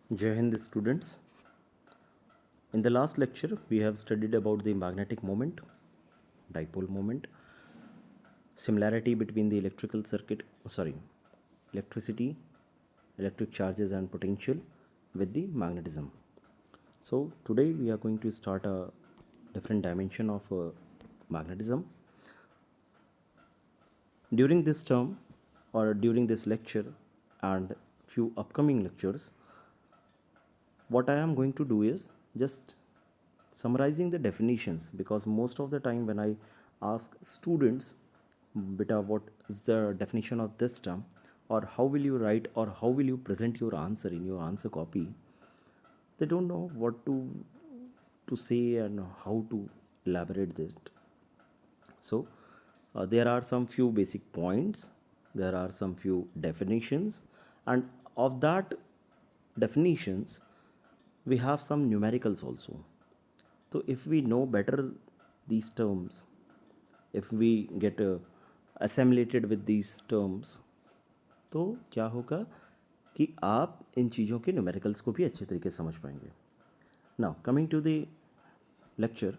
Jai Hind students. In the last lecture, we have studied about the magnetic moment, dipole moment, similarity between the electricity, electric charges and potential with the magnetism. So today we are going to start a different dimension of magnetism. During this term or during this lecture and few upcoming lectures, what I am going to do is just summarizing the definitions, because most of the time when I ask students, beta, what is the definition of this term, or how will you write, or how will you present your answer in your answer copy, they don't know what to say and how to elaborate this. So there are some few basic points, there are some few definitions, and of that definitions we have some numericals also. So if we know better these terms, if we get assimilated with these terms, तो क्या होगा कि आप इन चीज़ों के numericals को भी अच्छे तरीके से समझ पाएंगे. Now coming to the lecture,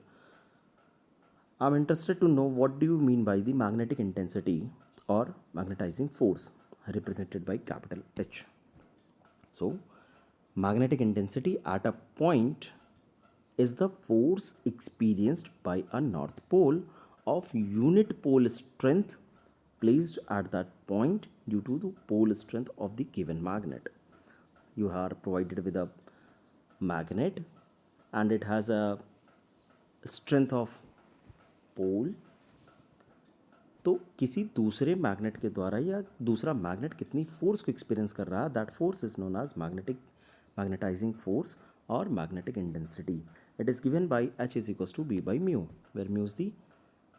I am interested to know what do you mean by the magnetic intensity और magnetising force represented by capital H. So magnetic intensity at a point is the force experienced by a north pole of unit pole strength placed at that point due to the pole strength of the given magnet. You are provided with a magnet and it has a strength of pole. तो किसी दूसरे magnet के द्वारा या दूसरा magnet कितनी force को experience कर रहा है, that force is known as magnetising force और magnetic intensity. It is given by H is equals to B by mu, where mu is the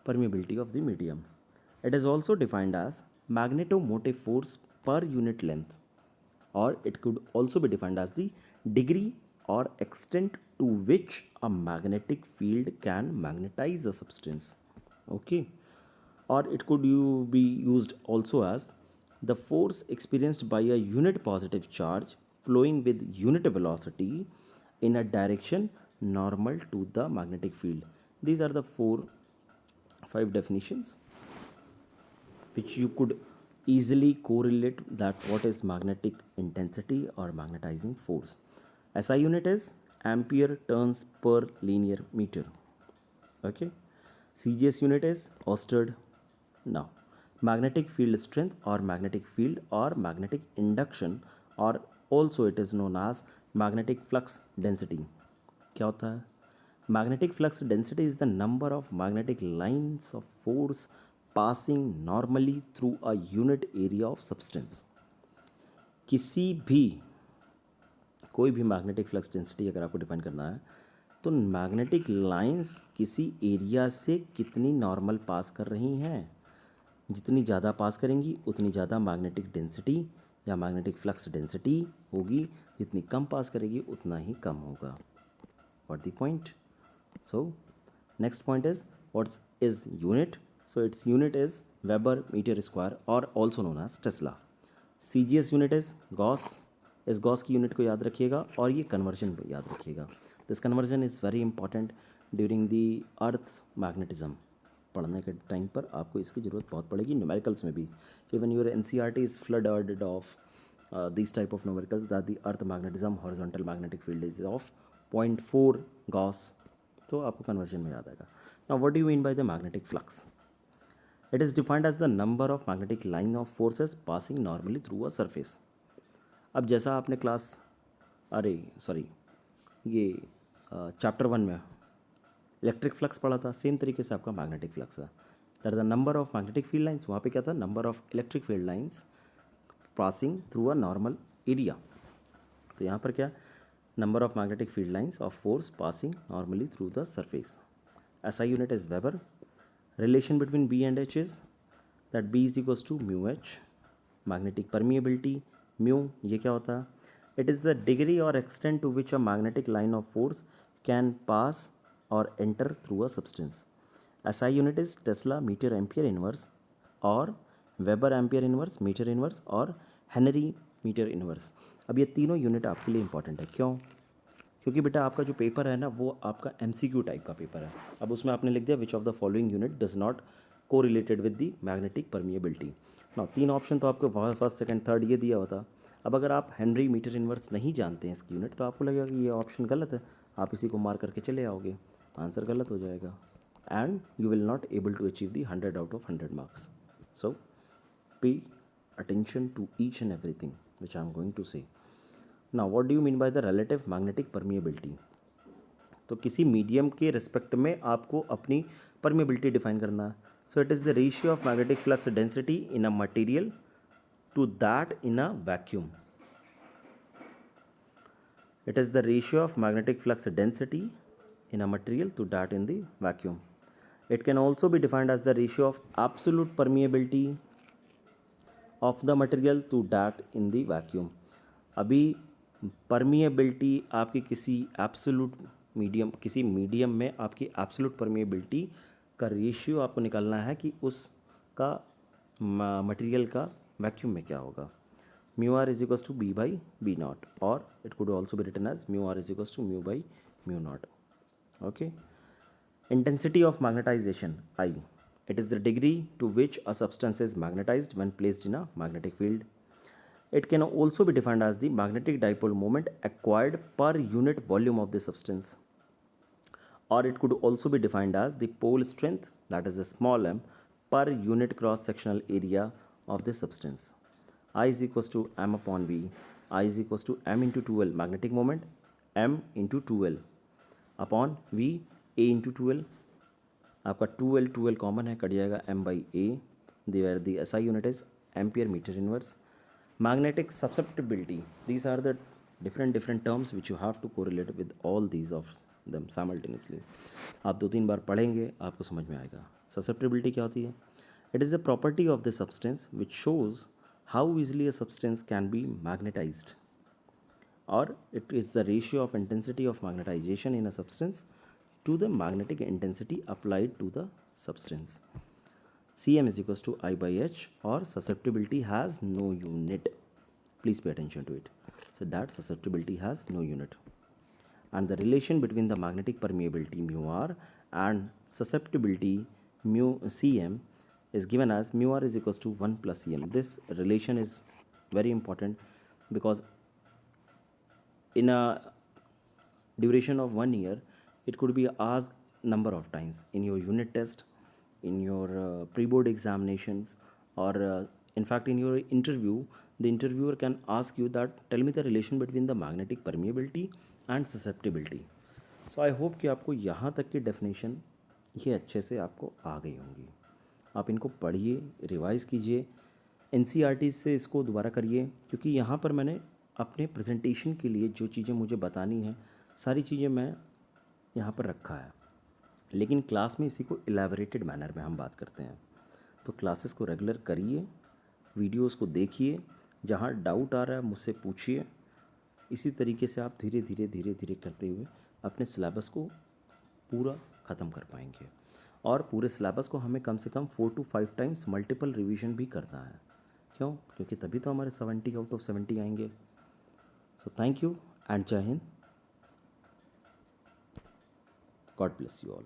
permeability of the medium. It is also defined as magnetomotive force per unit length, or it could also be defined as the degree or extent to which a magnetic field can magnetize a substance. Okay, or it could be used also as the force experienced by a unit positive charge flowing with unit velocity in a direction normal to the magnetic field. These are the 5 definitions which you could easily correlate that what is magnetic intensity or magnetizing force. SI unit is ampere turns per linear meter. Okay, CGS unit is Oersted. Now, magnetic field strength or magnetic field or magnetic induction, or also it is known as magnetic flux density. क्या होता है? Magnetic flux density is the number of magnetic lines of force passing normally through a unit area of substance. किसी भी कोई भी magnetic flux density अगर आपको define करना है, तो मैग्नेटिक लाइंस किसी एरिया से कितनी नॉर्मल पास कर रही हैं. जितनी ज़्यादा पास करेंगी उतनी ज़्यादा मैग्नेटिक डेंसिटी या मैग्नेटिक फ्लक्स डेंसिटी होगी, जितनी कम पास करेगी उतना ही कम होगा. What the point? So next point is what is unit. So it's unit is weber metre square और also known as tesla. CGS unit is gauss. इस गॉस की यूनिट को याद रखिएगा और ये कन्वर्जन याद रखिएगा. This conversion is very important during the earth magnetism. पढ़ने के टाइम पर आपको इसकी ज़रूरत बहुत पड़ेगी, न्यूमेरिकल्स में भी. Even your NCERT is flooded of this type of numericals that the earth magnetism horizontal magnetic field is of 0.4 gauss. तो आपको कन्वर्जन में याद आएगा. Now what do you mean by the magnetic flux? It is defined as the number of magnetic line of forces passing normally through a surface. अब जैसा आपने ये chapter 1 में इलेक्ट्रिक फ्लक्स पढ़ा था, सेम तरीके से आपका मैग्नेटिक फ्लक्स है. That is the number of magnetic field lines. वहाँ पे क्या था? Number of electric field lines passing through a normal area. तो यहाँ पर क्या? Number of magnetic field lines of force passing normally through the surface. SI unit is weber. Relation between B and H is that B is equals to mu H. Magnetic permeability mu, ये क्या होता है? It is the degree और extent to which a magnetic line of force can pass or enter through a substance. SI unit is Tesla meter ampere inverse, or Weber ampere inverse, meter inverse, or Henry meter inverse. अब ये तीनों unit आपके लिए important है। क्यों? क्योंकि बेटा आपका जो पेपर है ना वो आपका MCQ टाइप का पेपर है। अब उसमें आपने लिख दिया which of the following unit does not को related with the magnetic permeability. ना 3 ऑप्शन तो आपको फर्स्ट सेकंड थर्ड ये दिया होता। अब अगर आप हेनरी मीटर इनवर्स नहीं जानते हैं इसकी यूनिट तो आपको लगेगा कि ये ऑप्शन गलत है, आप इसी को मार्क करके चले आओगे, आंसर गलत हो जाएगा and you will not able to achieve the 100 out of 100 marks. So pay attention to each and everything which I am going to say. Now what do you mean by the relative magnetic permeability? तो किसी medium के respect में आपको अपनी permeability define करना है। So it is the ratio of magnetic flux density in a material to that in a vacuum. It is the ratio of magnetic flux density in a material to that in the vacuum. It can also be defined as the ratio of absolute permeability of the material to that in the vacuum. अभी permeability आपकी किसी medium में आपकी absolute permeability का ratio आपको निकालना है कि उसका मटेरियल का वैक्यूम में क्या होगा। mu r is equals to b by b naught, or it could also be written as mu r is equals to mu by mu naught. Okay. Intensity of magnetization I. It is the degree to which a substance is magnetized when placed in a magnetic field. It can also be defined as the magnetic dipole moment acquired per unit volume of the substance, or it could also be defined as the pole strength, that is a small m, per unit cross sectional area of the substance. I is equals to m upon v. I is equals to m into 2l magnetic moment, m into 2l upon v, a into 2l. आपका 2l common है, cut जाएगा m by a. There the SI unit is ampere metre inverse. Magnetic susceptibility, these are the different terms which you have to correlate with all these of them simultaneously. आप 2-3 बार पढ़ेंगे आपको समझ में आएगा. Susceptibility क्या होती है? It is the property of the substance which shows how easily a substance can be magnetized, or it is the ratio of intensity of magnetization in a substance to the magnetic intensity applied to the substance. Cm is equals to I by h, or susceptibility has no unit. Please pay attention to it. So that susceptibility has no unit. And the relation between the magnetic permeability mu r and susceptibility mu Cm is given as mu r is equals to 1 plus Cm. This relation is very important because in a duration of 1 year it could be asked number of times in your unit test, in your pre-board examinations, or in fact in your interview. The interviewer can ask you that tell me the relation between the magnetic permeability and susceptibility. So I hope कि आपको यहाँ तक की definition ये अच्छे से आपको आ गई होंगी. आप इनको पढ़िए, रिवाइज़ कीजिए, NCERT से इसको दोबारा करिए, क्योंकि यहाँ पर मैंने अपने प्रेजेंटेशन के लिए जो चीज़ें मुझे बतानी हैं सारी चीज़ें मैं यहाँ पर रखा है, लेकिन क्लास में इसी को इलेबोरेटेड मैनर में हम बात करते हैं. तो क्लासेस को रेगुलर करिए, वीडियोस को देखिए, जहाँ डाउट आ रहा है मुझसे पूछिए. इसी तरीके से आप धीरे धीरे करते हुए अपने सिलेबस को पूरा ख़त्म कर पाएंगे. और पूरे सिलेबस को हमें कम से कम 4 to 5 टाइम्स मल्टीपल रिवीजन भी करना है. क्यों? क्योंकि तभी तो हमारे 70 आउट ऑफ 70 आएंगे. सो थैंक यू एंड जय Hind. God bless you all.